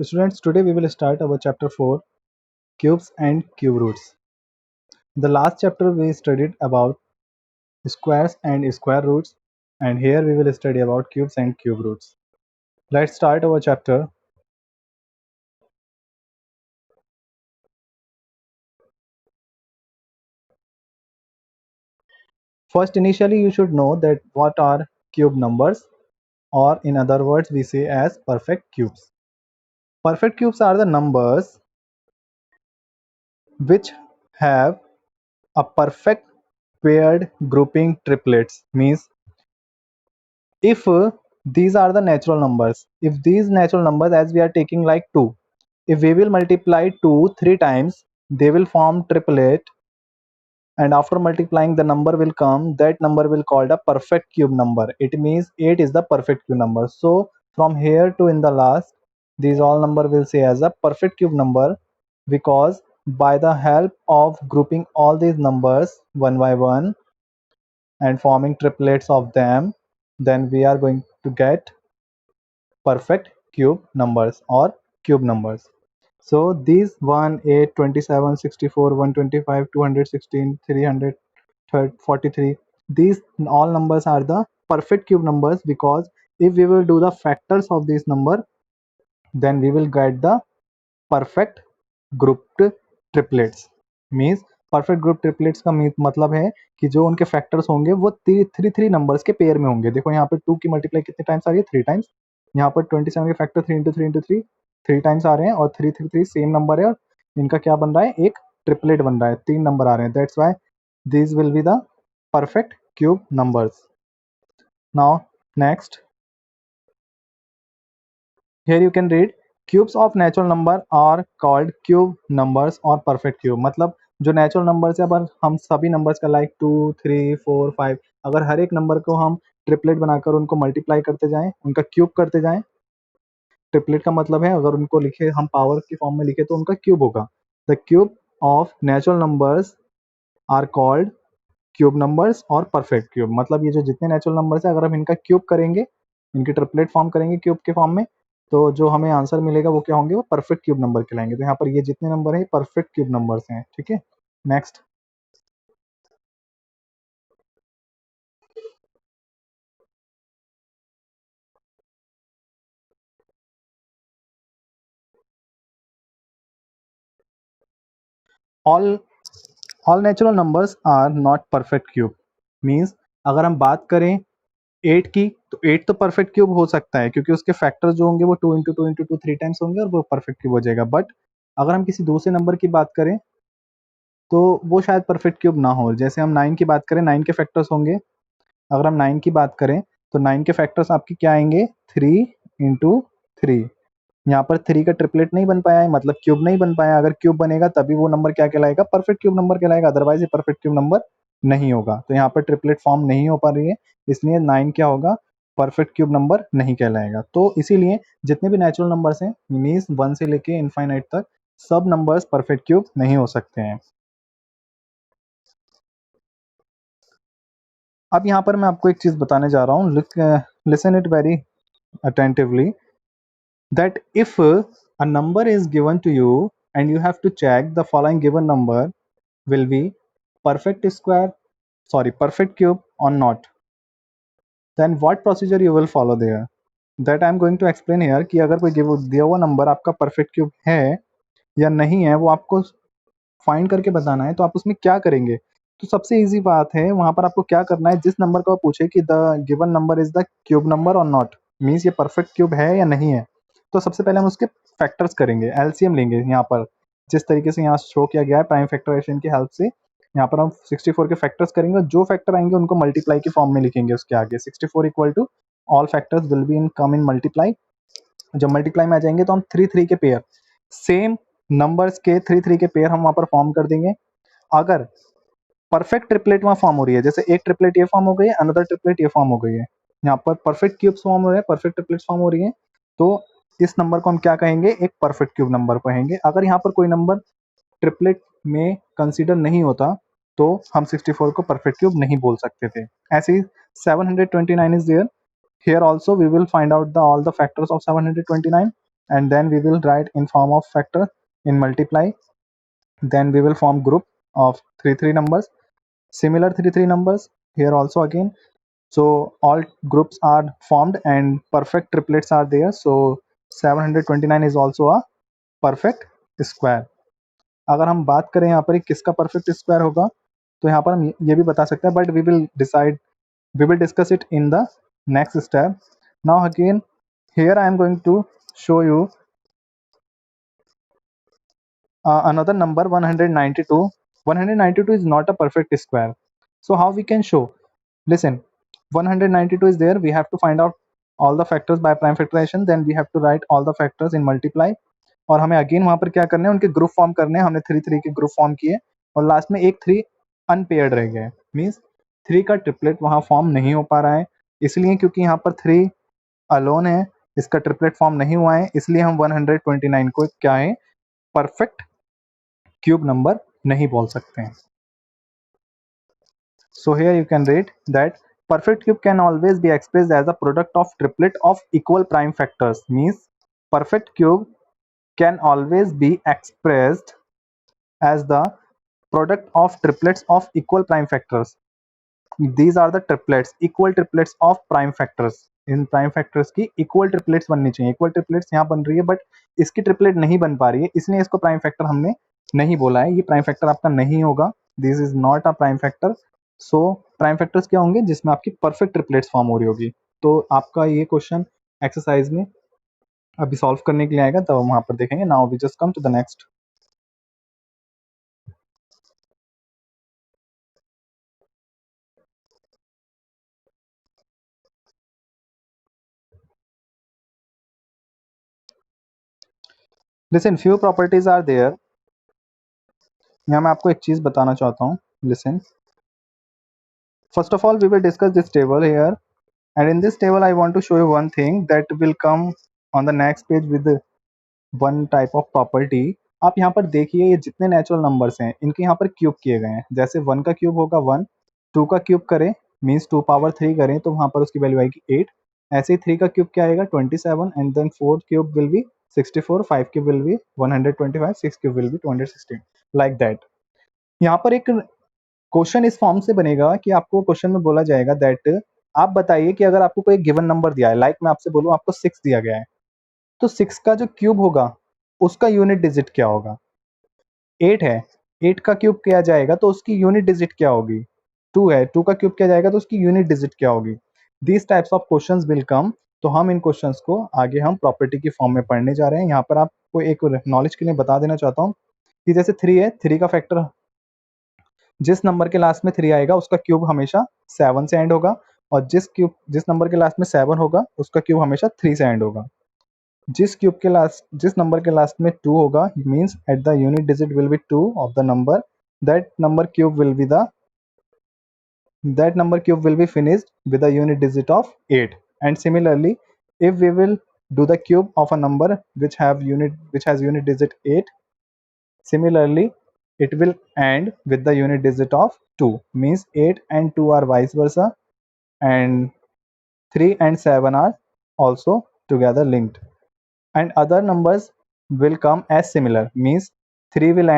Students, today we will start our chapter 4 Cubes and Cube Roots. The last chapter we studied about squares and square roots, and here we will study about cubes and cube roots. Let's start our chapter. First, initially you should know that what are cube numbers, or in other words we say as perfect cubes. Perfect cubes are the numbers which have a perfect paired grouping triplets, means if these are the natural numbers, if these natural numbers, as we are taking like 2, if we will multiply 2 3 times, they will form triplet, and after multiplying the number will come, that number will called a perfect cube number. It means 8 is the perfect cube number. So from here to in the last, these all number will say as a perfect cube number, because by the help of grouping all these numbers one by one and forming triplets of them, then we are going to get perfect cube numbers or cube numbers. So these 1, 8, 27, 64, 125, 216, 300, 43, these all numbers are the perfect cube numbers, because if we will do the factors of this number, then we will get the perfect grouped triplets. Means perfect group triplets का मतलब है कि जो उनके factors होंगे वो three three numbers के pair में होंगे. देखो यहाँ पे 2 की मल्टीप्लाई कितने टाइम्स आ रही है, 3 टाइम्स. यहाँ पर 27 के फैक्टर 3 इंटू 3 इंटू 3 3 टाइम्स आ रहे हैं, और 3 3 3 सेम नंबर है, और इनका क्या बन रहा है, एक ट्रिपलेट बन रहा है, 3 नंबर आ रहे हैं. That's why this will be the perfect cube numbers. Now next, here you can read cubes of natural number are called cube numbers or perfect cube. मतलब जो नेचुरल नंबर्स है, अब हम सभी नंबर्स का लाइक 2 3 4 5, अगर हर एक नंबर को हम ट्रिपलेट बनाकर उनको मल्टीप्लाई करते जाएं, उनका क्यूब करते जाएं. ट्रिपलेट का मतलब है अगर उनको लिखे हम पावर की फॉर्म में लिखे तो उनका क्यूब होगा. The cube of natural numbers are called cube numbers और परफेक्ट क्यूब. मतलब ये जो जितने नेचुरल नंबर्स है, अगर हम इनका क्यूब करेंगे, इनकी ट्रिपलेट फॉर्म करेंगे क्यूब के फॉर्म में, तो जो हमें आंसर मिलेगा वो क्या होंगे, वो परफेक्ट क्यूब नंबर कहलाएंगे. तो यहाँ पर ये जितने नंबर हैं परफेक्ट क्यूब नंबर्स हैं. ठीक है, next. All natural numbers are not perfect cube. Means अगर हम बात करें 8 की, तो 8 तो परफेक्ट क्यूब हो सकता है, क्योंकि उसके फैक्टर्स जो होंगे वो 2 इंटू 2 इंटू 2 3 टाइम्स होंगे और वो परफेक्ट क्यूब हो जाएगा. बट अगर हम किसी दूसरे नंबर की बात करें तो वो शायद परफेक्ट क्यूब ना हो. जैसे हम 9 की बात करें, 9 के फैक्टर्स होंगे. अगर हम 9 की बात करें तो 9 के फैक्टर्स आपके क्या आएंगे, 3 इंटू 3. यहाँ पर 3 का ट्रिपलेट नहीं बन पाया है, मतलब क्यूब नहीं बन पाया. अगर क्यूब बनेगा तभी वो नंबर क्या कहलाएगा, परफेक्ट क्यूब नंबर कहलाएगा, अदरवाइज ये परफेक्ट क्यूब नंबर नहीं होगा. तो यहाँ पर ट्रिपलेट फॉर्म नहीं हो पा रही है, इसलिए 9 क्या होगा, परफेक्ट क्यूब नंबर नहीं कहलाएगा. तो इसीलिए जितने भी नेचुरल नंबर्स हैं, मीन्स 1 से लेके इनफाइनाइट तक, सब नंबर्स परफेक्ट क्यूब नहीं हो सकते हैं. अब यहाँ पर मैं आपको एक चीज बताने जा रहा हूँ. Listen it very attentively, that if a number is given to you and you have to check the following given number will be perfect square, sorry, perfect cube or not, then what procedure you will follow there, that I am going to explain here. कि अगर कोई दिया हुआ number आपका perfect cube है या नहीं है, वो आपको फाइंड करके बताना है, तो आप उसमें क्या करेंगे. तो सबसे इजी बात है, वहां पर आपको क्या करना है, जिस नंबर को आप पूछे कि the given number is the cube number और नॉट, मीन्स ये परफेक्ट क्यूब है या नहीं है, तो सबसे पहले हम उसके फैक्टर्स करेंगे, एलसीएम लेंगे. यहाँ पर जिस तरीके से यहाँ शो किया गया है प्राइम फैक्टराइजेशन की हेल्प से, यहाँ पर हम 64 के फैक्टर्स करेंगे, जो फैक्टर आएंगे उनको मल्टीप्लाई की फॉर्म में लिखेंगे उसके आगे. 64 equal to all factors will be in come in multiply. जब मल्टीप्लाई में आ जाएंगे तो हम 3 3 के पेयर, सेम नंबर्स के 3 3 के पेयर हम वहां पर फॉर्म कर देंगे. अगर परफेक्ट ट्रिपलेट वहां फॉर्म हो रही है, जैसे एक ट्रिपलेट ये फॉर्म हो गई है, अनदर ट्रिपलेट ये फॉर्म हो गई है, यहाँ पर परफेक्ट क्यूब्स फॉर्म हो रहे हैं, परफेक्ट ट्रिपलेट्स फॉर्म हो रही है, तो इस नंबर को हम क्या कहेंगे, एक परफेक्ट क्यूब नंबर कहेंगे. अगर यहाँ पर कोई नंबर ट्रिपलेट में कंसीडर नहीं होता तो हम 64 को परफेक्ट क्यूब नहीं बोल सकते थे. ऐसे ही 729 is there. Here also we will find out the all the factors of 729, and then we will write in form of factor in multiply. Then we will form group of 3 numbers, similar 3 numbers here also again. So all groups are formed and perfect triplets are there. So 729 is also a perfect square. अगर हम बात करें यहाँ पर किसका perfect square होगा, तो यहाँ पर हम ये भी बता सकते हैं, but we will discuss it in the next step. Now again here I am going to show you another number 192. 192 is not a perfect square. So how we can show? Listen, 192 is there. We have to find out all the factors by prime factorization. Then we have to write all the factors in multiply. और हमें again वहां पर क्या करना है, उनके group form करने हैं. हमने 3 के ग्रुप फॉर्म किए और लास्ट में एक 3 अनपेयर्ड रह गए. मीन्स 3 का ट्रिपलेट वहां फॉर्म नहीं हो पा रहा है, इसलिए क्योंकि यहाँ पर 3 अलोन है, इसका ट्रिपलेट फॉर्म नहीं हुआ है, इसलिए हम 129 को क्या है, परफेक्ट क्यूब नंबर नहीं बोल सकते हैं. So here you can read that perfect cube can always be expressed as a product of triplet of equal prime factors. Means perfect cube can always be expressed as the product of triplets of equal prime factors. These are the triplets, equal triplets of prime factors. In prime factors की equal triplets बननी चाहिए. Equal triplets यहाँ बन रही है, but इसकी triplet नहीं बन पा रही है, इसलिए इसको प्राइम फैक्टर हमने नहीं बोला है. ये प्राइम फैक्टर आपका नहीं होगा. This is not a prime factor. So prime factors क्या होंगे, जिसमें आपकी परफेक्ट ट्रिपलेट्स फॉर्म हो रही होगी. तो आपका ये क्वेश्चन एक्सरसाइज में अभी सॉल्व करने के लिए आएगा, तब हम वहां पर देखेंगे. Now we just come to the next. Listen, few properties are there. यहाँ मैं आपको एक चीज बताना चाहता हूँ. Listen, first of all we will discuss this table here, and in this table I want to show you one thing that will come on the next page with one type of property. आप यहाँ पर देखिए, ये जितने natural numbers हैं इनके यहाँ पर क्यूब किए गए हैं. जैसे 1 का क्यूब होगा 1, 2 का क्यूब करें मीन्स 2 पावर 3 करें तो वहाँ पर उसकी वैल्यू आएगी 8. ऐसे ही 3 का क्यूब क्या आएगा 27, and then 4 cube will be 64, 5 cube will be 125, 6 cube will be 216, like that. यहाँ पर एक क्वेश्चन इस फॉर्म से बनेगा कि आपको क्वेश्चन में बोला जाएगा दैट आप बताइए कि अगर आपको कोई गिवन नंबर दिया है, लाइक मैं आपसे बोलूं आपको 6 दिया गया है, तो 6 का जो क्यूब होगा उसका यूनिट डिजिट क्या होगा. 8 है, 8 का क्यूब किया जाएगा तो उसकी यूनिट डिजिट क्या होगी. 2 है, 2 का क्यूब किया जाएगा तो उसकी यूनिट डिजिट क्या होगी. These types of questions will come. तो हम इन क्वेश्चंस को आगे हम प्रॉपर्टी की फॉर्म में पढ़ने जा रहे हैं. यहाँ पर आपको एक नॉलेज के लिए बता देना चाहता हूँ कि जैसे 3 है, 3 का फैक्टर जिस नंबर के लास्ट में 3 आएगा उसका क्यूब हमेशा 7 से एंड होगा, और जिस नंबर के लास्ट में 7 होगा उसका क्यूब हमेशा 3 से एंड होगा. जिस नंबर के लास्ट में 2 होगा means at the unit digit will be 2 of the number, that number cube will be finished with the unit digit of 8. And similarly, if we will do the cube of a number which has unit digit 8, similarly it will end with the unit digit of 2, means 8 and 2 are vice versa, and 3 and 7 are also together linked. And other numbers will come as similar, means 4 will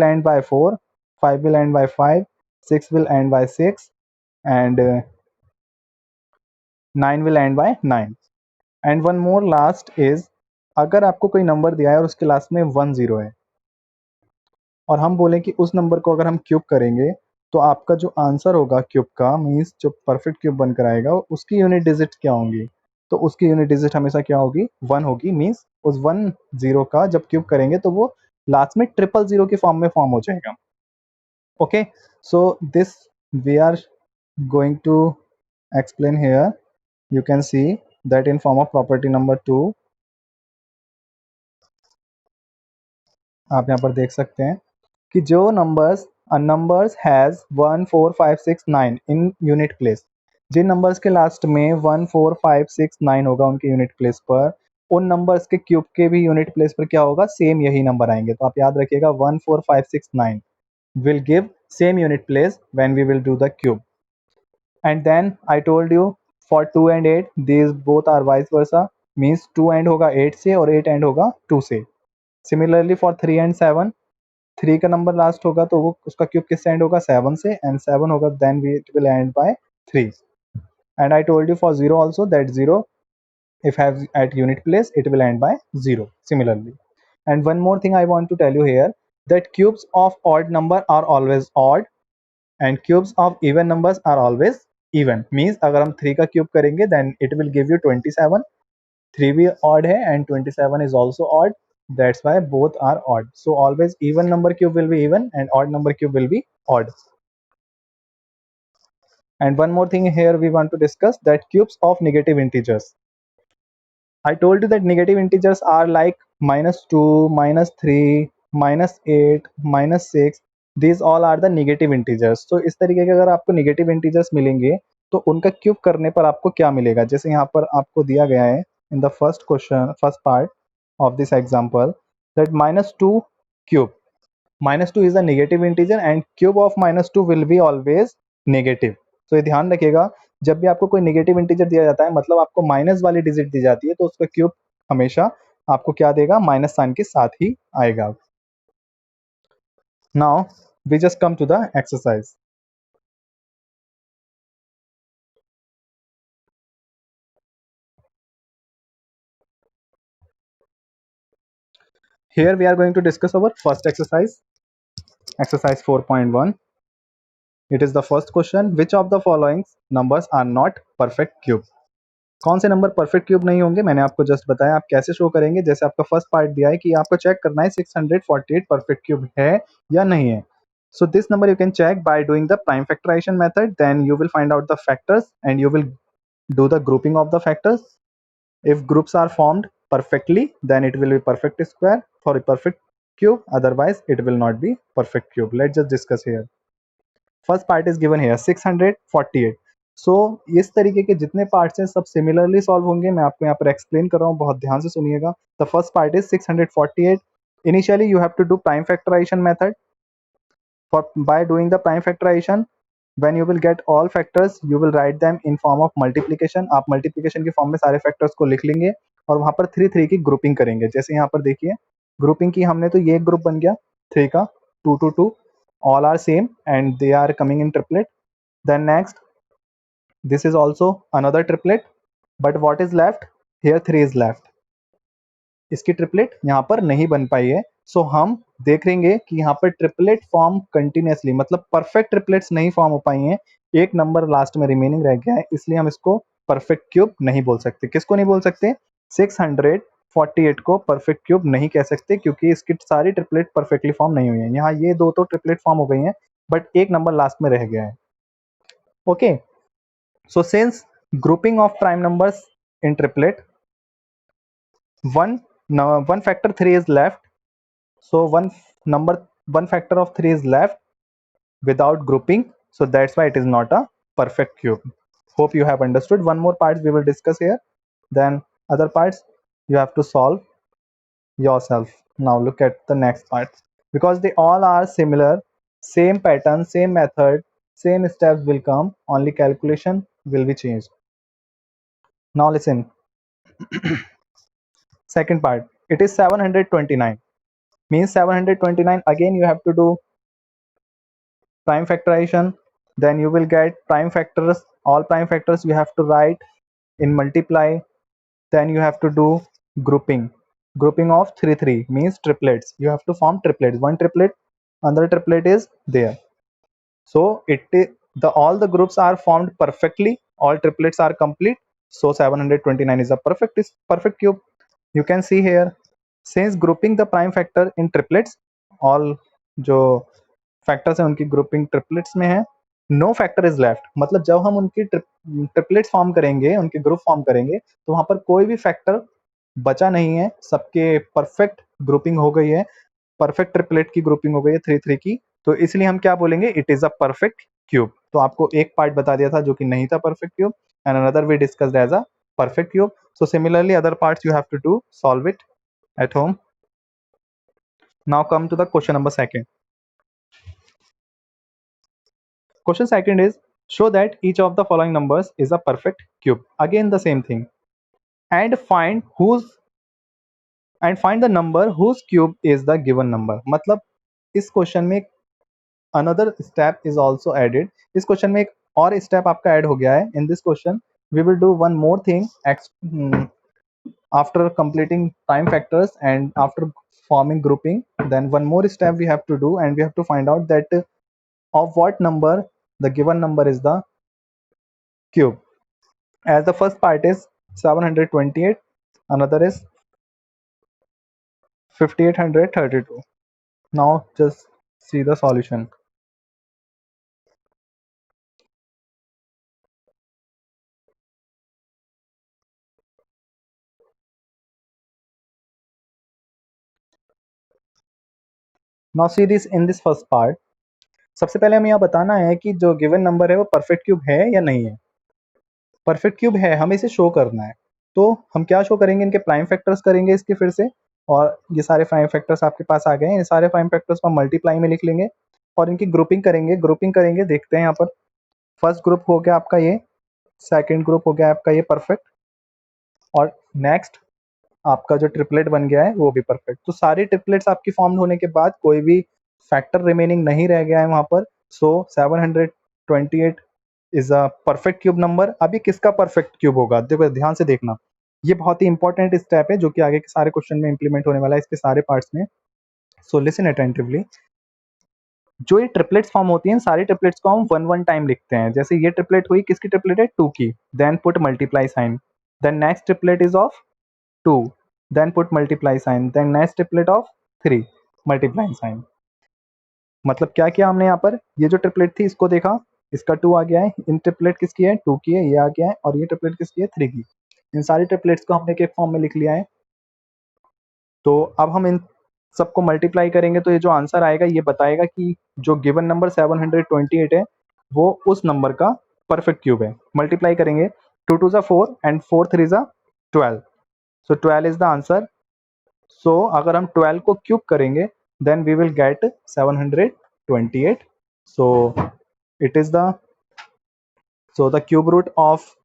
end by 4, 5 will end by 5, 6 will end by 6, and 9 will end by 9. And one more last is, अगर आपको कोई number दिया है और उसके last में 1 0 है और हम बोलें कि उस नंबर को अगर हम क्यूब करेंगे तो आपका जो आंसर होगा क्यूब का, मीन्स जो परफेक्ट क्यूब बनकर आएगा, उसकी यूनिट डिजिट क्या होंगी. तो उसकी यूनिट डिजिट हमेशा क्या होगी, 1 होगी. मीन्स उस 1 0 का जब क्यूब करेंगे तो वो लास्ट में 000 की फॉर्म में फॉर्म हो जाएगा. Okay, so this we are going to explain here. You can see that in form of property number 2, आप यहाँ पर देख सकते हैं कि जो numbers has 1 4 5 6 9 in unit place, जिन नंबर्स के लास्ट में 1 4 5 6 9 होगा उनके यूनिट प्लेस पर, उन नंबर्स के क्यूब के भी यूनिट प्लेस पर क्या होगा, सेम यही नंबर आएंगे. तो आप याद रखिएगा 1 4 5 6 9 will give same unit place when we will do the cube. And then I told you for 2 and 8 these both are vice versa. Means 2 and होगा 8 से और 8 एंड होगा 2 से। सिमिलरली फॉर 3 एंड 7, 3 का नंबर लास्ट होगा तो वो उसका क्यूब किससे एंड होगा 7 से, एंड 7 होगा then we it will end by 3। And I told you for 0 also that 0 if have at unit place it will end by 0 similarly. And one more thing I want to tell you here, that cubes of odd number are always odd and cubes of even numbers are always even. means अगर हम 3 का cube करेंगे then it will give you 27, 3 भी odd है and 27 is also odd, that's why both are odd. So always even number cube will be even and odd number cube will be odd. And one more thing here we want to discuss, that cubes of negative integers. I told you that negative integers are like -2, -3, -8, -6. These all are the negative integers. तो इस तरीके के अगर आपको negative integers मिलेंगे तो उनका cube करने पर आपको क्या मिलेगा, जैसे यहाँ पर आपको दिया गया है in the first question, first part of this example, that -2 cube. -2 is a negative integer and cube of -2 will be always negative. तो ये ध्यान रखिएगा, जब भी आपको कोई नेगेटिव इंटीजर दिया जाता है मतलब आपको माइनस वाली डिजिट दी जाती है तो उसका क्यूब हमेशा आपको क्या देगा, माइनस साइन के साथ ही आएगा. Now we just come to the exercise. Here we are going to discuss our first exercise, exercise 4.1. It is the first question, which of the following numbers are not perfect cube? कौन से number perfect cube नहीं होंगे, मैंने आपको just बताया. आप कैसे show करेंगे, जैसे आपका फर्स्ट पार्ट दिया है कि आपको चेक करना है 648 परफेक्ट क्यूब है या नहीं है. So this number you can check by doing the prime factorization method. Then you will find out the factors and you will do the grouping of the factors. If groups are formed perfectly, then it will be perfect square for a perfect cube. Otherwise, it will not be perfect cube. Let's just discuss here. First part is given here 648. सो इस तरीके के जितने parts हैं सब similarly solve होंगे. मैं आपको यहाँ पर एक्सप्लेन कर रहा हूँ, बहुत ध्यान से सुनिएगा. The first part is 648. Initially you have to do prime factorization method. For by doing the prime factorization, when you will get all factors you will write them in form of multiplication. आप multiplication के form में सारे factors को लिख लेंगे और वहां पर 3 की ग्रुपिंग करेंगे. जैसे यहाँ पर देखिए ग्रुपिंग की हमने, तो ये एक ग्रुप बन गया 3 का, 2 to 2, all are same and they are coming in triplet. Then next, this is also another triplet, but what is left here, 3 is left. इसकी ट्रिपलेट यहाँ पर नहीं बन पाई है. सो हम देख लेंगे कि यहाँ पर ट्रिपलेट फॉर्म कंटिन्यूसली, मतलब परफेक्ट ट्रिपलेट्स नहीं फॉर्म हो पाई हैं. एक नंबर लास्ट में रिमेनिंग रह गया है, इसलिए हम इसको परफेक्ट क्यूब नहीं बोल सकते. किसको नहीं बोल सकते, 648 को परफेक्ट क्यूब नहीं कह सकते क्योंकि इसकी सारी ट्रिपलेट परफेक्टली फॉर्म नहीं हुई है. यहाँ ये दो तो ट्रिपलेट फॉर्म हो गई हैं बट एक नंबर लास्ट में रह गया है. Okay, so since grouping of prime numbers in triplet, one factor 3 is left, so one factor of 3 is left without grouping, so that's why it is not a perfect cube. Hope you have understood. One more part we will discuss here, then other parts you have to solve yourself. Now look at the next part, because they all are similar, same pattern, same method, same steps will come, only calculation will be changed. Now listen. Second part, it is 729. Means 729, again you have to do prime factorization. Then you will get prime factors, all prime factors you have to write in multiply. Then you have to do grouping of 3 means triplets. You have to form triplets, one triplet, another triplet is there. So the all the groups are formed perfectly, all triplets are complete, so 729 is a perfect cube. You can see here, since grouping the prime factor in triplets, all जो factors हैं उनकी grouping triplets में है. No factor is left, मतलब जब हम उनकी triplets form करेंगे, उनके ग्रुप फॉर्म करेंगे तो वहां पर कोई भी फैक्टर बचा नहीं है, सबके परफेक्ट ग्रुपिंग हो गई है, परफेक्ट ट्रिपलेट की ग्रुपिंग हो गई है 3 की. तो इसलिए हम क्या बोलेंगे, it is a perfect cube. तो आपको एक पार्ट बता दिया था जो कि नहीं था perfect cube, and another we discussed as a perfect cube. So similarly other parts you have to do, solve it at home. Now come to the question number second. Question second is, show that each of the following numbers is a perfect cube. Again the same thing. and find the number whose cube is the given number. मतलब इस question में another step is also added. इस question में एक और step आपका add हो गया है. In this question we will do one more thing after completing prime factors and after forming grouping. Then one more step we have to do, and we have to find out that of what number the given number is the cube. As the first part is 728, another is 5832. Now just see the solution. Now see this in this first part. सबसे पहले हमें यह बताना है कि जो given number है वो परफेक्ट क्यूब है या नहीं है. परफेक्ट क्यूब है, हमें इसे शो करना है. तो हम क्या शो करेंगे, इनके प्राइम फैक्टर्स करेंगे इसके फिर से, और ये सारे प्राइम फैक्टर्स आपके पास आ गए हैं. ये सारे प्राइम फैक्टर्स को हम मल्टीप्लाई में लिख लेंगे और इनकी ग्रुपिंग करेंगे. देखते हैं यहाँ पर फर्स्ट ग्रुप हो गया आपका ये, सेकेंड ग्रुप हो गया आपका ये परफेक्ट, और नेक्स्ट आपका जो ट्रिपलेट बन गया है वो भी परफेक्ट. तो सारी ट्रिपलेट्स आपकी फॉर्म होने के बाद कोई भी फैक्टर रिमेनिंग नहीं रह गया है वहां पर. सो 728 is a perfect cube number. अब ये किसका परफेक्ट क्यूब होगा, देखो ध्यान से देखना, ये बहुत ही इंपॉर्टेंट स्टेप है जो कि आगे के सारे क्वेश्चन में इंप्लीमेंट होने वाला है, इसके सारे पार्ट्स में. So listen attentively. जो ये ट्रिपलेट्स फॉर्म होती हैं, सारी ट्रिपलेट्स को हम वन वन टाइम लिखते हैं. जैसे ये ट्रिपलेट हुई, किसकी ट्रिपलेट है, 2 की. Then put multiply sign. Then next triplet is of 2. then put multiply sign. then next triplet of 3, multiplying sign. मतलब क्या किया हमने यहाँ पर, ये जो ट्रिपलेट थी इसको देखा, इसका 2 आ गया है. इन ट्रिपलेट किसकी है, 2 की है, ये आ गया है. और ये ट्रिपलेट किसकी है, 3 की. इन सारी ट्रिपलेट्स को हमने एक फॉर्म में लिख लिया है. तो अब हम इन सबको मल्टीप्लाई करेंगे तो ये जो आंसर आएगा ये बताएगा कि जो गिवन नंबर 728 है वो उस नंबर का परफेक्ट क्यूब है. मल्टीप्लाई करेंगे, 2 2 4 and 4 3 12. So 12 is the answer. So अगर हम 12 को क्यूब करेंगे then we will get 728. So it is the cube root of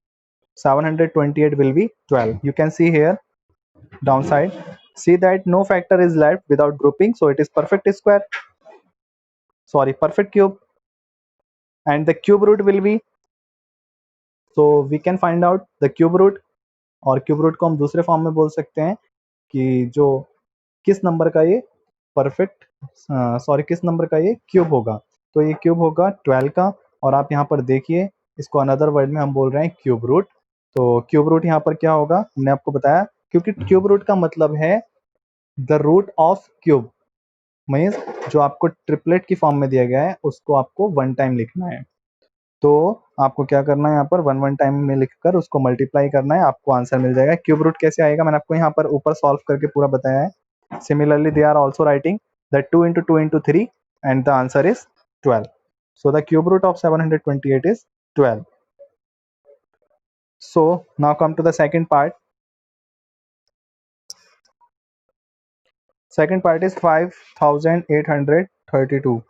728 will be 12. You can see here downside. See that no factor is left without grouping, so it is perfect square. Sorry, perfect cube. And the cube root will be, so we can find out the cube root, और cube root को हम दूसरे form में बोल सकते हैं कि जो किस नंबर का ये परफेक्ट किस नंबर का ये क्यूब होगा. तो ये क्यूब होगा 12 का. और आप यहाँ पर देखिए, इसको अनदर वर्ड में हम बोल रहे हैं क्यूब रूट. तो क्यूब रूट यहाँ पर क्या होगा, मैंने आपको बताया, क्योंकि क्यूब रूट का मतलब है the root of cube. Means जो आपको ट्रिपलेट की फॉर्म में दिया गया है उसको आपको वन टाइम लिखना है. तो आपको क्या करना है, यहाँ पर वन वन टाइम में लिखकर उसको मल्टीप्लाई करना है, आपको आंसर मिल जाएगा. क्यूब रूट कैसे आएगा, मैंने आपको यहाँ पर ऊपर सॉल्व करके पूरा बताया है. Similarly they are also writing that 2 into 2 into 3 and the answer is 12. So the cube root of 728 is 12. So now come to the second part. Second part is 5832.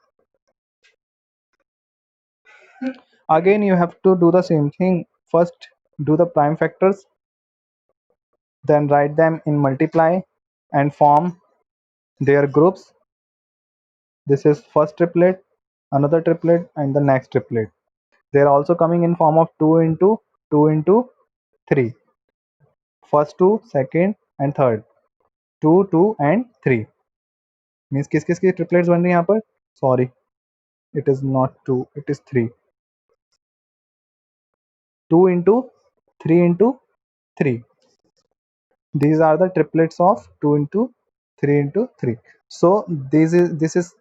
Again you have to do the same thing. First do the prime factors, then write them in multiply and form their groups. This is first triplet, another triplet, and the next triplet. They are also coming in form of 2 into 2 into 3. First 2, second and third. 2 2 and 3 means किस किस की triplets बन रही हैं यहाँ पर, sorry it is not 2, it is 3. 2 into 3 into 3. These are the triplets of 2 into 3 into 3. So this is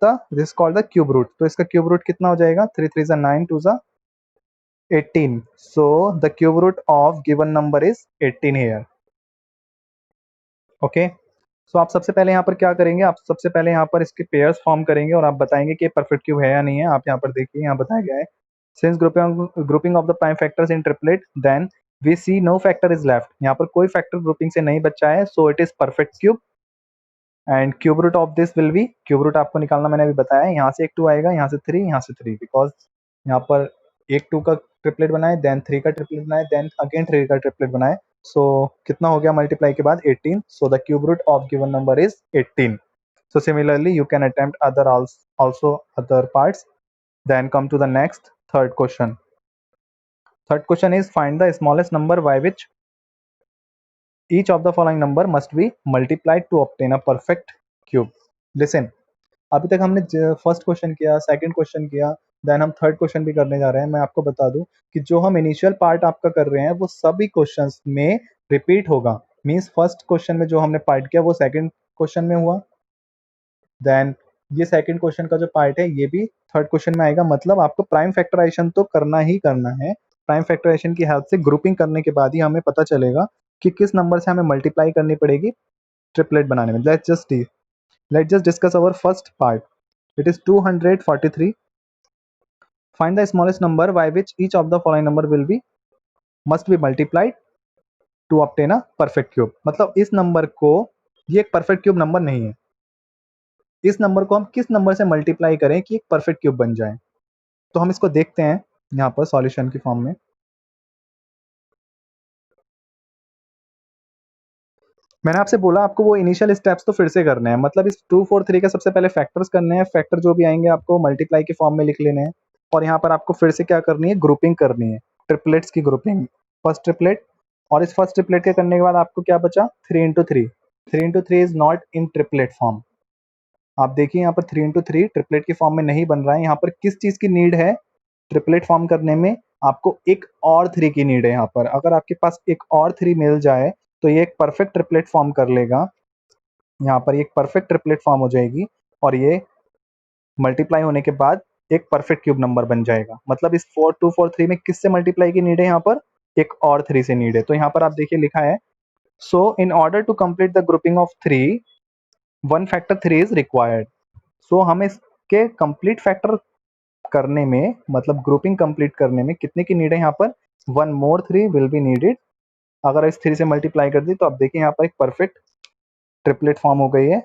called the cube root. तो इसका cube root कितना हो जाएगा, 3 3 is 9, 2 is 18. So the cube root of given number is 18 here. Okay. सो आप सबसे पहले यहाँ पर क्या करेंगे, आप सबसे पहले यहाँ पर इसके पेयर्स फॉर्म करेंगे और आप बताएंगे कि परफेक्ट क्यूब है या नहीं है. आप यहाँ पर देखिए, यहाँ बताया गया है since grouping of the prime factors in triplet then we see no factor is left. यहाँ पर कोई फैक्टर ग्रुपिंग से नहीं बचा है, so it is perfect cube. And cube root of this will be, cube root आपको निकालना मैंने अभी बताया है. यहाँ से एक 2 आएगा, यहाँ से 3, यहाँ से 3, बिकॉज यहाँ पर एक 2 का ट्रिपलेट बनाए, देन 3 का ट्रिपलेट बनाए, देन अगेन 3 का ट्रिपलेट बनाए. सो कितना हो गया मल्टीप्लाई के बाद 18. So the cube root of given number is 18. So similarly you can attempt also other parts. Then come to the next third question. Third question is find the smallest number by which each of the following number must be multiplied to obtain a perfect cube. Listen, अभी तक हमने first question किया, second question किया, then हम third question भी करने जा रहे हैं. मैं आपको बता दूं कि जो हम इनिशियल पार्ट आपका कर रहे हैं वो सभी क्वेश्चंस में रिपीट होगा. मींस फर्स्ट क्वेश्चन में जो हमने पार्ट किया वो सेकंड क्वेश्चन में हुआ, देन ये सेकंड क्वेश्चन का जो पार्ट है ये भी थर्ड क्वेश्चन में आएगा. मतलब आपको प्राइम फैक्टराइजेशन तो करना ही करना है. प्राइम फैक्टराइजेशन की हेल्प से ग्रुपिंग करने के बाद ही हमें पता चलेगा कि किस नंबर से हमें मल्टीप्लाई करनी पड़ेगी ट्रिपलेट बनाने में. Let's just discuss our first part. It is 243. Find the smallest number by which each of the following number must be multiplied to obtain a perfect cube. मतलब इस नंबर को, ये एक परफेक्ट क्यूब नंबर नहीं है. इस number को हम किस नंबर से मल्टीप्लाई करें कि एक परफेक्ट क्यूब बन जाए. तो हम इसको देखते हैं यहाँ पर सॉल्यूशन की फॉर्म में. मैंने आपसे बोला आपको वो इनिशियल स्टेप्स तो फिर से करने हैं. मतलब इस 243 के सबसे पहले फैक्टर्स करने हैं. फैक्टर जो भी आएंगे आपको मल्टीप्लाई के फॉर्म में लिख लेने हैं. और यहाँ पर आपको फिर से क्या करनी है, ग्रुपिंग करनी है, ट्रिपलेट्स की ग्रुपिंग. फर्स्ट ट्रिपलेट, और इस फर्स्ट ट्रिपलेट के करने के बाद आपको क्या बचा, 3 × 3. 3 × 3 is not in triplet form. आप देखिए यहाँ पर 3 × 3 ट्रिपलेट की फॉर्म में नहीं बन रहा है. यहाँ पर किस चीज की नीड है ट्रिपलेट फॉर्म करने में, आपको एक और 3 की नीड है. यहाँ पर अगर आपके पास एक और 3 मिल जाए तो ये एक परफेक्ट ट्रिपलेट फॉर्म कर लेगा. यहाँ पर एक परफेक्ट ट्रिपलेट फॉर्म हो जाएगी और ये मल्टीप्लाई होने के बाद एक परफेक्ट क्यूब नंबर बन जाएगा. मतलब इस 4243 में किससे मल्टीप्लाई की नीड है, यहाँ पर एक और 3 से नीड है. तो यहाँ पर आप देखिए लिखा है, so in order to complete the grouping of 3 1 factor 3 is required. So हमें इसके कंप्लीट फैक्टर करने में, मतलब ग्रुपिंग कंप्लीट करने में कितने की नीड है, यहाँ पर 1 मोर 3 विल बी नीडेड. अगर इस 3 से मल्टीप्लाई कर दी तो आप देखिए यहाँ पर एक परफेक्ट ट्रिपलेट फॉर्म हो गई है.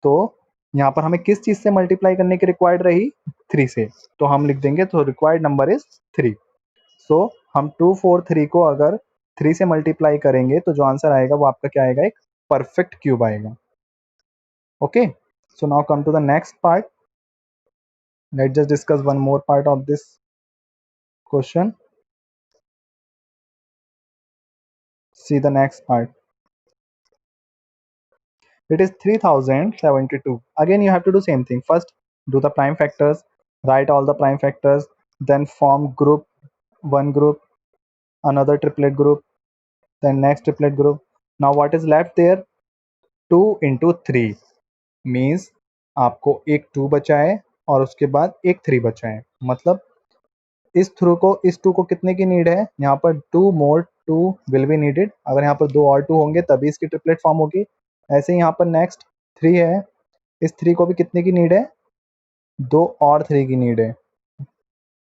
तो यहाँ पर हमें किस चीज से मल्टीप्लाई करने की रिक्वायर्ड रही, 3 से. तो हम लिख देंगे तो रिक्वायर्ड नंबर इज 3. सो हम 243 को अगर 3 से मल्टीप्लाई करेंगे तो जो आंसर आएगा वो आपका क्या आएगा, एक परफेक्ट क्यूब आएगा. Okay, so now come to the next part. Let's just discuss one more part of this question. See the next part. It is 3072. Again you have to do same thing. First do the prime factors, write all the prime factors, then form group, one group, another triplet group, then next triplet group. Now what is left there, 2 × 3 means आपको एक 2 बचा है और उसके बाद एक 3 बचा है. मतलब इस 2 को कितने की नीड है, यहाँ पर 2 मोर 2 विल बी नीडेड. अगर यहाँ पर 2 और 2 होंगे तभी इसकी ट्रिपलेट फॉर्म होगी. ऐसे ही यहाँ पर नेक्स्ट 3 है, इस 3 को भी कितने की नीड है, 2 और 3 की नीड है.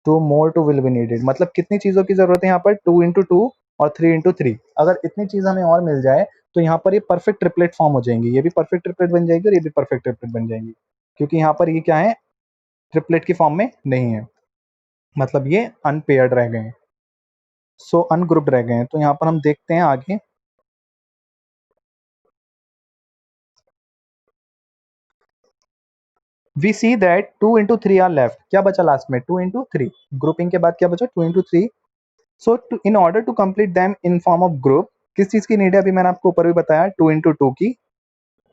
2 मोर 2 विल बी नीडेड. मतलब कितनी चीज़ों की ज़रूरत है यहाँ पर, 2 × 2 और 3 × 3. अगर इतनी चीज़ हमें और मिल जाए तो यहाँ पर ये परफेक्ट ट्रिपलेट फॉर्म हो जाएंगी. ये भी परफेक्ट ट्रिपलेट बन जाएगी और ये भी परफेक्ट ट्रिपलेट बन जाएंगी, क्योंकि यहाँ पर ये क्या है, ट्रिपलेट की फॉर्म में नहीं है. मतलब ये अनपेयर्ड रह गए हैं, सो अनग्रुप्ड रह गए हैं. तो यहाँ पर हम देखते हैं आगे. We see that 2 × 3 are left. क्या बचा लास्ट में, 2 × 3. ग्रुपिंग के बाद क्या बचा, 2 × 3. So in order to complete them in form of group, किस चीज की नीड है, अभी मैंने आपको ऊपर भी बताया, 2 × 2 की.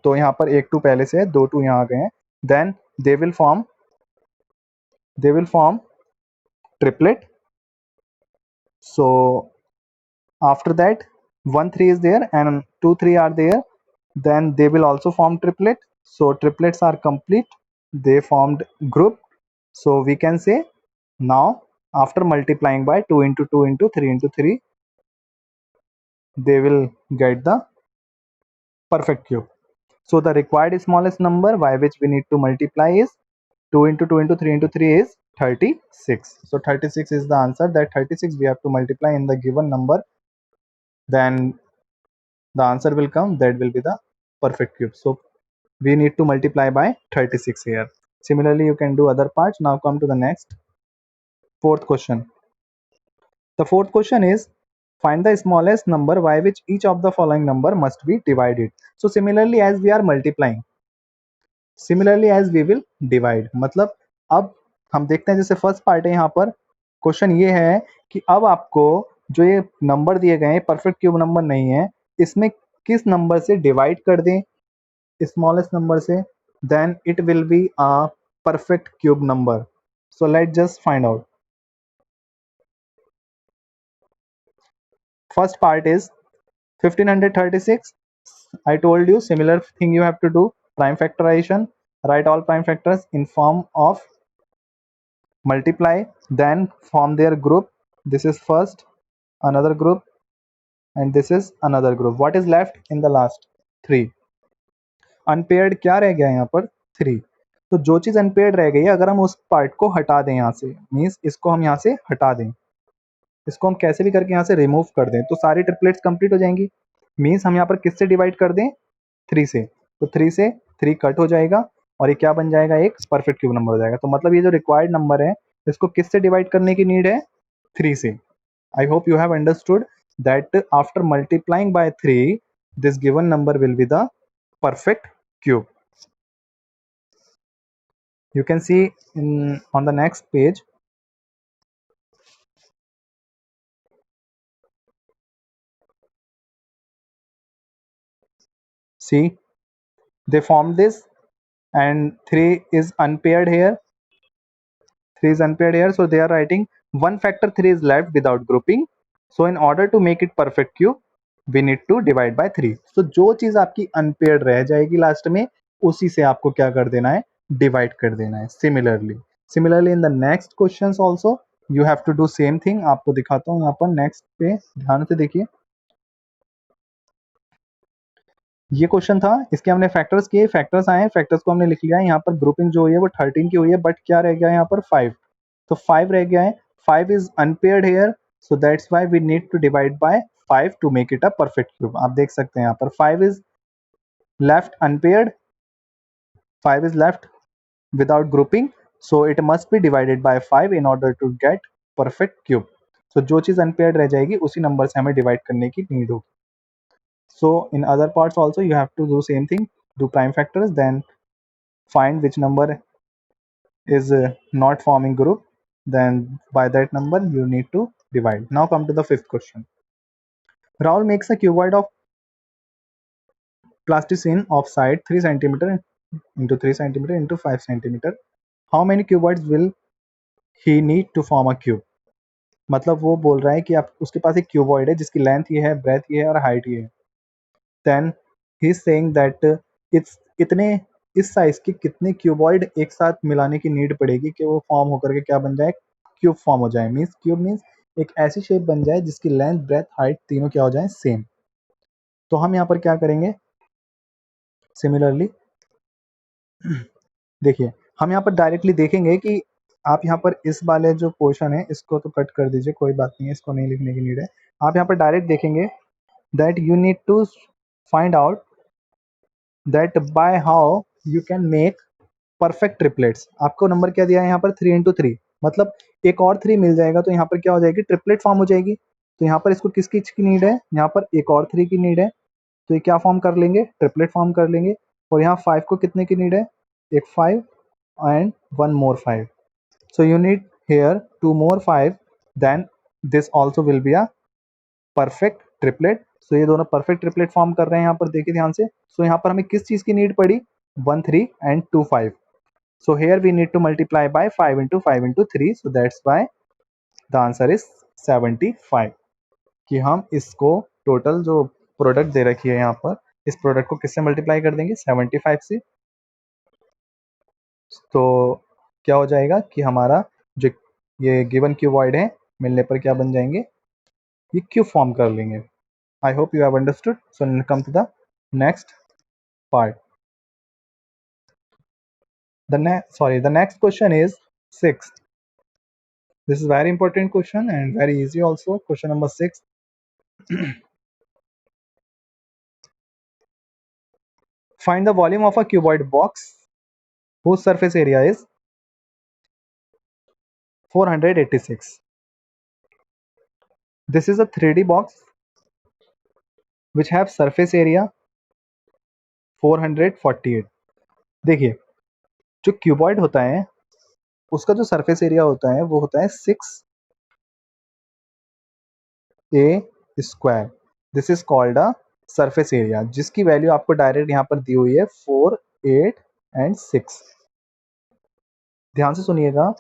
तो यहाँ पर एक 2 पहले से है, 2 2 यहाँ आ गए हैं. Then they will form triplet. So after that 1 3 is there and 2 3 are there, then they will also form triplet. So triplets are complete, they formed group. So we can say now after multiplying by 2 × 2 × 3 × 3 they will get the perfect cube. So the required smallest number by which we need to multiply is 2 × 2 × 3 × 3 is 36. So 36 is the answer. That 36 we have to multiply in the given number, then the answer will come, that will be the perfect cube. So we need to multiply by 36 here. Similarly you can do other parts. Now come to the next fourth question. The fourth question is Find the smallest number by which each of the following number must be divided. So similarly as we are multiplying, similarly as we will divide, मतलब अब हम देखते हैं जैसे first part है यहाँ पर question ये है कि अब आपको जो ये नंबर दिए गए हैं परफेक्ट क्यूब नंबर नहीं है, इसमें किस नंबर से डिवाइड कर दें, स्मॉलेस्ट नंबर से, then it will be a perfect cube number. So let's just find out. First part is 1536. I told you similar thing you have to do, prime factorization, write all prime factors in form of multiply, then form their group. This is first, another group, and this is another group. What is left in the last? 3. Unpaired क्या रह गया यहाँ पर? 3. तो जो चीज unpaired रह गई है अगर हम उस पार्ट को हटा दें यहाँ से, मीन्स इसको हम यहाँ से हटा दें, इसको हम कैसे भी करके यहाँ से रिमूव कर दें, तो सारी ट्रिपलेट्स कंप्लीट हो जाएंगी। मीन्स हम यहाँ पर किससे डिवाइड कर दें? 3 से, तो 3 से 3 कट हो जाएगा और ये क्या बन जाएगा? एक परफेक्ट क्यूब नंबर हो जाएगा। तो मतलब ये जो रिक्वायर्ड नंबर है इसको किससे डिवाइड करने की नीड है? 3 से। आई hope you have understood that after multiplying by 3 this given number will be the perfect cube. You can see on the next page. See, they formed this and 3 is unpaired here. 3 is unpaired here, so they are writing 1 factor 3 is left without grouping. So in order to make it perfect cube, we need to divide by 3. So जो चीज आपकी unpaired रह जाएगी last में, उसी से आपको क्या कर देना है? डिवाइड कर देना है। Similarly in the next questions also you have to do same thing. आपको दिखाता हूँ यहाँ पर नेक्स्ट पे, ध्यान से देखिए। ये क्वेश्चन था, इसके हमने फैक्टर्स किए, फैक्टर्स आए, फैक्टर्स को हमने लिख लिया है। यहाँ पर ग्रुपिंग जो हुई है वो 13 की हुई है, बट क्या रह गया है यहाँ पर? 5। तो 5 रह गया है, 5 is unpaired here, so that's why we need to divide by 5 to make it a perfect cube. आप देख सकते हैं यहाँ पर 5 is left unpaired, 5 is left without grouping, so it must be divided by 5 in order to get perfect cube. So जो चीज unpaired रह जाएगी उसी नंबर से हमें डिवाइड करने की नीड होगी। So in other parts also you have to do same thing, do prime factors, then find which number is not forming group, then by that number you need to divide. Now come to the fifth question. Rahul makes a cuboid of plasticine of side 3 centimeter into 3 centimeter into 5 centimeter. How many cuboids will he need to form a cube? मतलब वो बोल रहा है कि आप उसके पास एक cuboid है जिसकी लेंथ ये है, ब्रेथ ये है और हाइट ये है। then he is saying that it's कितने इस साइज के कितने क्यूबॉइड एक साथ मिलाने की नीड पड़ेगी कि वो फॉर्म होकर के क्या बन जाए? क्यूब फॉर्म हो जाए। मीन्स क्यूब मीन्स एक ऐसी शेप बन जाए जिसकी लेंथ ब्रेथ हाइट तीनों क्या हो जाए? सेम। तो हम यहाँ पर क्या करेंगे? सिमिलरली देखिए, हम यहाँ पर डायरेक्टली देखेंगे कि आप यहाँ पर इस वाले जो पोर्शन है इसको तो कट कर दीजिए, कोई बात नहीं है, इसको नहीं लिखने की नीड है। आप यहाँ पर डायरेक्ट देखेंगे that you need to find out that by how you can make perfect triplets. आपको नंबर क्या दिया है यहाँ पर? 3 इंटू 3, मतलब एक और 3 मिल जाएगा तो यहाँ पर क्या हो जाएगी? ट्रिपलेट फॉर्म हो जाएगी। तो यहाँ पर इसको किसकी की नीड है? यहाँ पर एक और 3 की नीड है, तो ये क्या फॉर्म कर लेंगे? ट्रिपलेट फॉर्म कर लेंगे। और यहाँ 5 को कितने की नीड है? एक 5 and 1 more 5, so you need here 2 more 5, then this also will be a perfect triplet. So ये दोनों परफेक्ट ट्रिपलेट फॉर्म कर रहे हैं। यहाँ पर देखिए ध्यान से। सो यहाँ पर हमें किस चीज की नीड पड़ी? 1 3 and 2 5। So here we need to multiply by 5 into 5 into 3. So that's why the answer is 75. कि हम इसको टोटल जो प्रोडक्ट दे रखी है यहाँ पर, इस प्रोडक्ट को किससे मल्टीप्लाई कर देंगे? 75 से। तो क्या हो जाएगा कि हमारा जो ये गिवन क्यूबॉइड है मिलने पर क्या बन जाएंगे? ये क्यूब फॉर्म कर लेंगे। I hope you have understood. So come to the next part. The next question is 6. This is very important question and very easy also. Question number 6. Find the volume of a cuboid box whose surface area is 486. This is a 3D box which have surface area 448. देखिए, जो cuboid होता है उसका जो surface area होता है वो होता है 6a²। This is called a surface area, जिसकी वैल्यू आपको डायरेक्ट यहाँ पर दी हुई है 4, 8 एंड 6। ध्यान से सुनिएगा,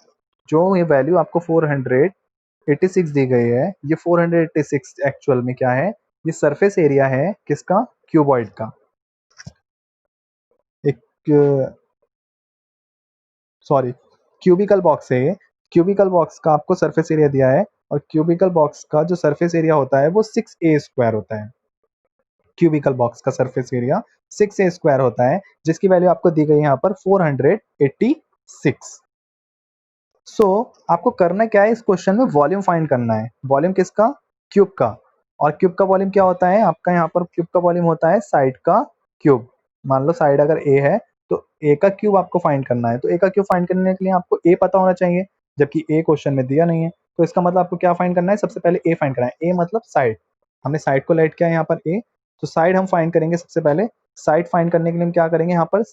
जो ये वैल्यू आपको 486 दी गई है, ये 486 एक्चुअल में क्या है, ये सरफेस एरिया है किसका, क्यूबॉइड का। एक सॉरी, क्यूबिकल बॉक्स है ये। क्यूबिकल बॉक्स का आपको सरफेस एरिया दिया है, और क्यूबिकल बॉक्स का जो सरफेस एरिया होता है वो 6a² होता है। क्यूबिकल बॉक्स का सरफेस एरिया 6a² होता है, जिसकी वैल्यू आपको दी गई है यहाँ पर 486। सो आपको करना क्या है, इस क्वेश्चन में वॉल्यूम फाइंड करना है। वॉल्यूम किसका, क्यूब का। और क्यूब का वॉल्यूम क्या होता है आपका, यहाँ पर क्यूब का वॉल्यूम होता है साइड का क्यूब। मान लो साइड अगर ए है तो ए का क्यूब आपको फाइंड करना है। तो ए का क्यूब फाइंड करने के लिए आपको ए पता होना चाहिए, जबकि ए क्वेश्चन में दिया नहीं है। तो इसका मतलब आपको क्या फाइंड करना है, सबसे पहले ए फाइंड करना है। ए मतलब साइड, हमने साइड को लेट किया है यहाँ पर ए, तो साइड हम फाइंड करेंगे सबसे पहले। साइड फाइंड करने के लिए हम क्या करेंगे, यहाँ पर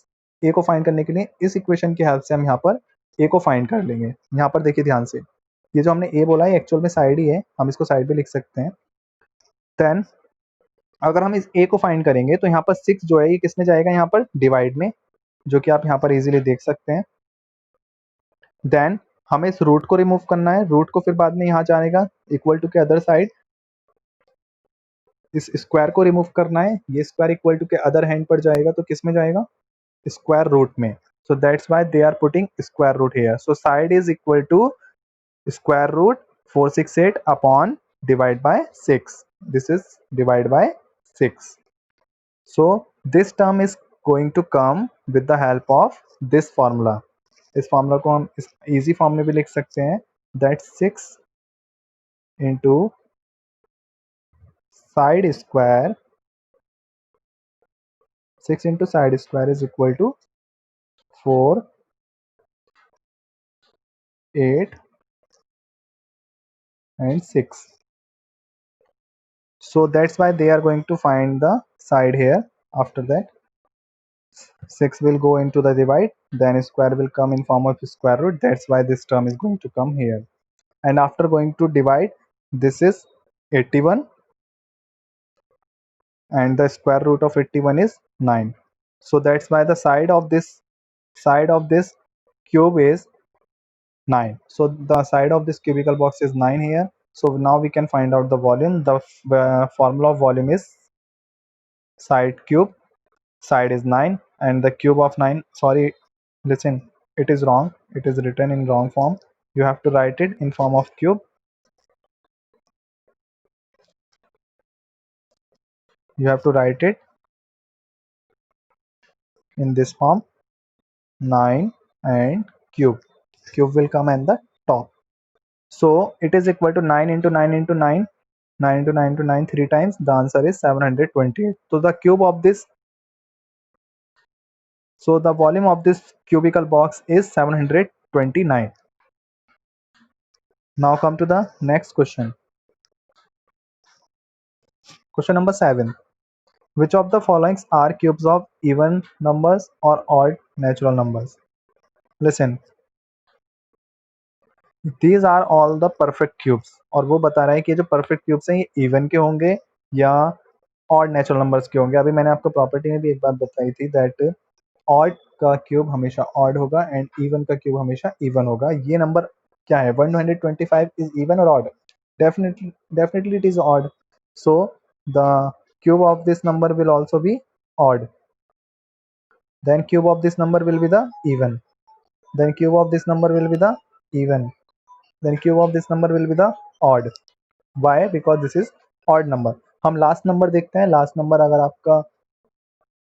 ए को फाइंड करने के लिए इस इक्वेशन की हेल्प से हम यहाँ पर ए को फाइंड कर लेंगे। यहाँ पर देखिए ध्यान से, ये जो हमने ए बोला है एक्चुअल में साइड ही है, हम इसको साइड भी लिख सकते हैं। देन अगर हम इस ए को फाइंड करेंगे तो यहाँ पर 6 जो है ये किस में जाएगा, यहाँ पर डिवाइड में, जो कि आप यहाँ पर इजीली देख सकते हैं। देन हमें इस रूट को रिमूव करना है, रूट को फिर बाद में यहाँ जाएगा इक्वल टू के अदर साइड, इस स्क्वायर को रिमूव करना है, ये स्क्वायर इक्वल टू के अदर हैंड पर जाएगा, तो किस में जाएगा, स्क्वायर रूट में। So that's why they are putting square root here. So side is equal to square root 468 upon divide by 6. This is divide by 6. So this term is going to come with the help of this formula. इस formula को हम इस easy form में भी लिख सकते हैं, that 6 into side square, 6 into side square is equal to 4, 8 and 6. So that's why they are going to find the side here. After that 6 will go into the divide, then square will come in form of square root. That's why this term is going to come here. And after going to divide, this is 81 and the square root of 81 is 9. So that's why the side of this cube is 9. So the side of this cubical box is 9 here. So now we can find out the volume. The formula of volume is side cube, side is 9 and the cube of 9, sorry, listen, it is wrong, it is written in wrong form. You have to write it in form of cube. You have to write it in this form, 9 and cube. Cube will come at the top. So it is equal to 9 into 9 into 9, 9 into 9 into 9 3 times. The answer is 728. So the cube of this, so the volume of this cubical box is 729. Now come to the next question. Question number 7. Which of the following are cubes of even numbers or odd natural numbers? Listen, these are all the perfect cubes. और वो बता रहा है कि ये जो perfect cubes हैं ये even के होंगे या odd natural numbers के होंगे। अभी मैंने आपको प्रॉपर्टी में भी एक बात बताई थी that odd का क्यूब हमेशा odd होगा and even का क्यूब हमेशा even होगा। ये नंबर क्या है, 125 is even or odd? Definitely it is odd. So the cube of this number will also be odd. Then cube of this number will be the even. Then cube of this number will be the even. Then cube of this number will be the odd. Why? Because this is odd number. हम last number देखते हैं। Last number अगर आपका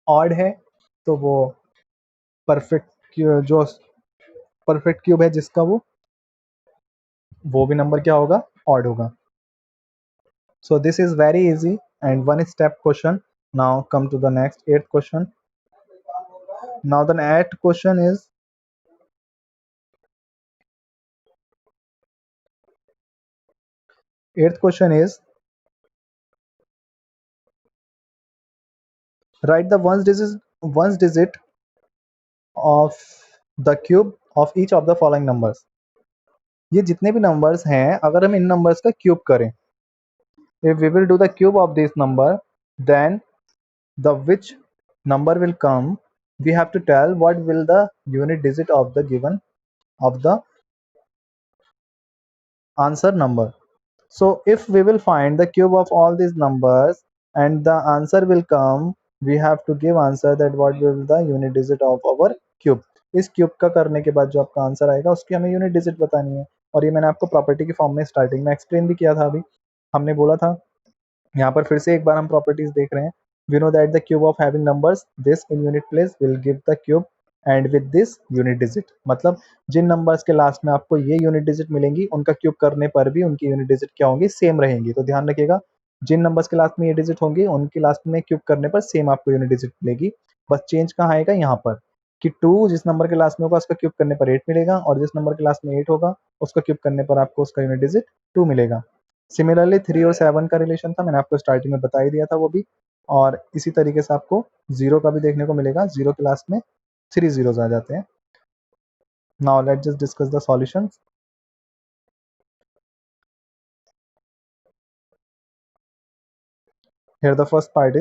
odd है तो वो perfect, जो perfect cube है जिसका वो भी नंबर क्या होगा, ऑड होगा। So this is very easy and one step question. Now come to the next 8th question. Now the 8th question is, Eighth question is, write the ones digit of the cube of each of the following numbers. ये जितने भी numbers हैं, अगर हम इन numbers का cube करें, if we will do the cube of this number, then the which number will come, we have to tell what will the unit digit of the given of the answer number. So if we will find the cube of all these numbers and the answer will come, we have to give answer that what will the unit digit of our cube. इस cube का करने के बाद जो आपका answer आएगा उसकी हमें यूनिट डिजिट बतानी है, और ये मैंने आपको प्रॉपर्टी की फॉर्म में स्टार्टिंग में एक्सप्लेन भी किया था। अभी हमने बोला था, यहाँ पर फिर से एक बार हम प्रॉपर्टीज देख रहे हैं। We know that the cube of having numbers this in unit place will give the cube end with this unit digit, मतलब जिन नंबर्स के लास्ट में आपको ये यूनिट डिजिट मिलेंगी उनका क्यूब करने पर भी उनकी यूनिट डिजिट क्या होंगी, सेम रहेंगी। तो ध्यान रखिएगा, जिन नंबर्स के लास्ट में ये डिजिट होंगी उनके लास्ट में क्यूब करने पर सेम आपको यूनिट डिजिट मिलेगी। बस चेंज कहाँ आएगा, यहाँ पर कि 2 जिस नंबर के लास्ट में होगा उसका क्यूब करने पर 8 मिलेगा, और जिस नंबर के लास्ट में 8 होगा उसका क्यूब करने पर आपको उसका यूनिट डिजिट 2 मिलेगा। सिमिलरली 3 और 7 का रिलेशन था, मैंने आपको स्टार्टिंग में बता ही दिया था वो भी, और इसी तरीके से आपको 0 का भी देखने को मिलेगा। 0 के लास्ट में 3 zeros आ जाते हैं। Now let's just discuss the solutions. Here the first part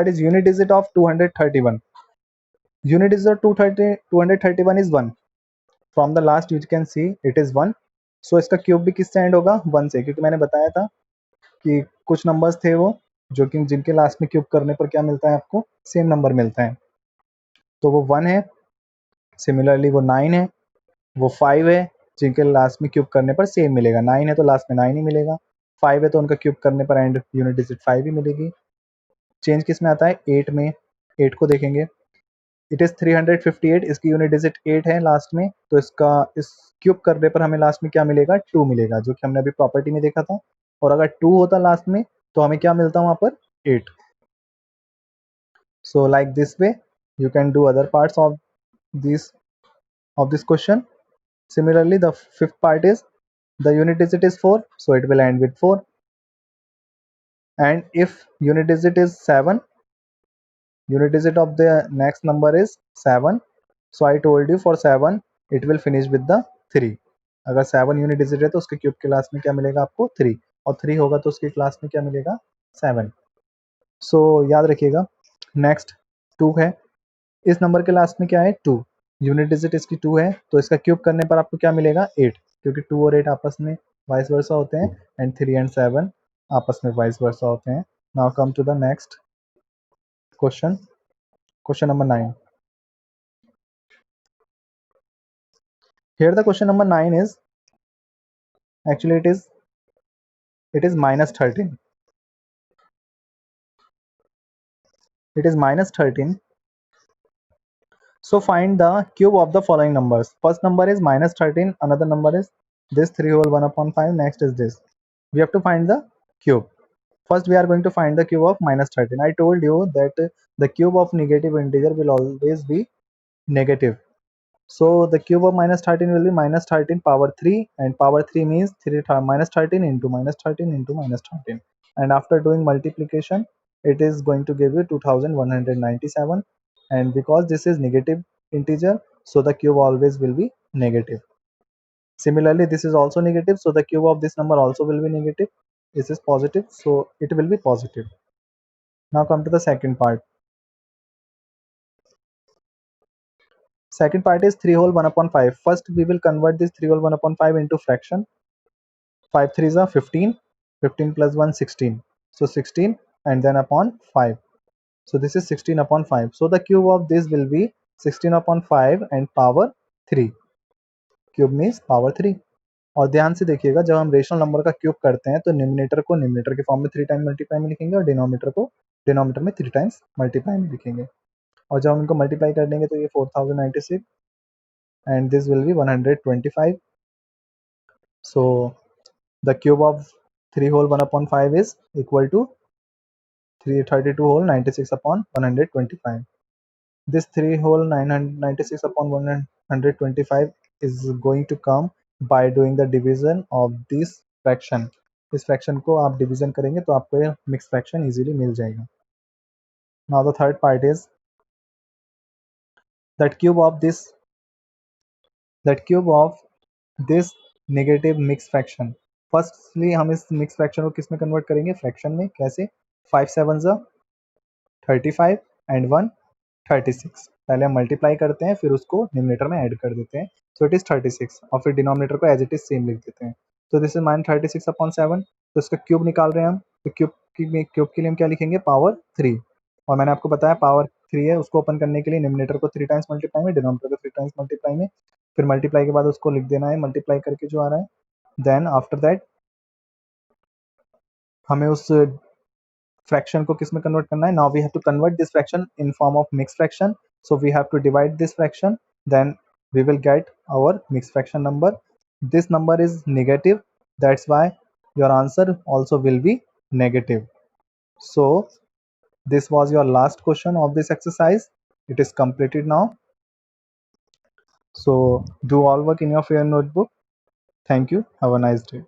is unit digit of 231। Unit digit of 231 is 1। From the last you can see it is 1। सो इसका क्यूब भी किससे एंड होगा, 1 से, क्योंकि मैंने बताया था कि कुछ नंबर्स थे वो जो कि जिनके लास्ट में क्यूब करने पर क्या मिलता है, आपको सेम नंबर मिलता है। तो वो 1 है, सिमिलरली वो 9 है, वो 5 है, जिनके लास्ट में क्यूब करने पर सेम मिलेगा। 9 है तो लास्ट में 9 ही मिलेगा, 5 है तो उनका क्यूब करने पर एंड यूनिट डिजिट 5 ही मिलेगी। चेंज किस में आता है, 8 में। 8 को देखेंगे, इट इज़ 358, इसकी यूनिट डिजिट 8 है लास्ट में, तो इसका इस क्यूब करने पर हमें लास्ट में क्या मिलेगा, 2 मिलेगा, जो कि हमने अभी प्रॉपर्टी में देखा था। और अगर 2 होता लास्ट में तो हमें क्या मिलता वहाँ पर, 8। So like this way you can do other parts these of this question. Similarly, the fifth part is the unit digit is 4, so it will end with 4. And if unit digit is 7, unit digit of the next number is 7. So I told you for 7 it will finish with the 3. अगर 7 unit digit है तो उसके cube के class में क्या मिलेगा आपको, 3, और 3 होगा तो उसके क्लास में क्या मिलेगा, 7। सो याद रखिएगा। नेक्स्ट 2 है, इस नंबर के लास्ट में क्या है, 2, यूनिट डिजिट इसकी 2 है, तो इसका क्यूब करने पर आपको क्या मिलेगा, 8, क्योंकि 2 और 8 आपस में वाइस वर्सा होते हैं, एंड 3 एंड 7 आपस में वाइस वर्सा होते हैं। Now come to the next question, question number 9। Here the question number 9 is, actually it is minus 13. It is minus 13. So find the cube of the following numbers. First number is minus 13, another number is this 3 whole 1 upon 5, next is this. We have to find the cube. First we are going to find the cube of minus 13. I told you that the cube of negative integer will always be negative. So the cube of minus 13 will be minus 13 power 3, and power 3 means 3 minus 13 into minus 13 into minus 13. And after doing multiplication, it is going to give you 2197. And because this is negative integer, so the cube always will be negative. Similarly, this is also negative, so the cube of this number also will be negative. This is positive, so it will be positive. Now come to the second part. Second part is 3 whole 1 upon 5. First we will convert this 3 whole 1 upon 5 into fraction. 5 3s are 15, 15 plus 1 16, so 16 and then upon 5. So this is 16 upon 5. So the cube of this will be 16 upon 5 and power 3. Cube means power 3. और ध्यान से देखिएगा, जब हम rational number का cube करते हैं तो न्यूमिनेटर को न्यूमिनेटर के फॉर्म में 3 टाइम मल्टीप्लाई में लिखेंगे और डिनोमिनेटर को डिनोमिनेटर में 3 टाइम्स मल्टीप्लाई में लिखेंगे। और जब हम इनको मल्टीप्लाई कर देंगे तो ये 4096 and this will be 125. So the cube of 3 whole 1 upon 5 is equal to 332 whole 96 upon 125. This 3 whole 996 upon 125 is going to come by doing the division of this fraction. इस फ्रैक्शन को आप division करेंगे तो आपको ये mix fraction easily मिल जाएगा. Now the third part is that cube of this negative mixed fraction. Firstly हम इस मिक्स फ्रैक्शन को किस में कन्वर्ट करेंगे? फ्रैक्शन में. कैसे? 5 7 35 एंड 1 36. पहले हम मल्टीप्लाई करते हैं, फिर उसको डिनोमिनेटर में ऐड कर देते हैं. सो इट इज 36 और फिर डिनोमिनेटर को एज इट इज सेम लिख देते हैं. तो दिस इज -36/7. तो इसका क्यूब निकाल रहे हैं हम. तो क्यूब के लिए हम क्या लिखेंगे? पावर 3. और मैंने आपको बताया पावर 3 है, उसको ओपन करने के लिए न्यूमिनेटर को 3 टाइम्स मल्टीप्लाई में, डिनोमिनेटर को 3 टाइम्स मल्टीप्लाई में, फिर मल्टीप्लाई के बाद उसको लिख देना है मल्टीप्लाई करके जो आ रहा है. देन आफ्टर दैट हमें उस फ्रैक्शन को किस में कन्वर्ट करना है? Now we have to convert this fraction in form of mix fraction. So we have to divide this fraction, then we will get our mixed fraction number. This number is negative, that's why your answer also will be negative. So this was your last question of this exercise. It is completed now. So do all work in your fair notebook. Thank you. Have a nice day.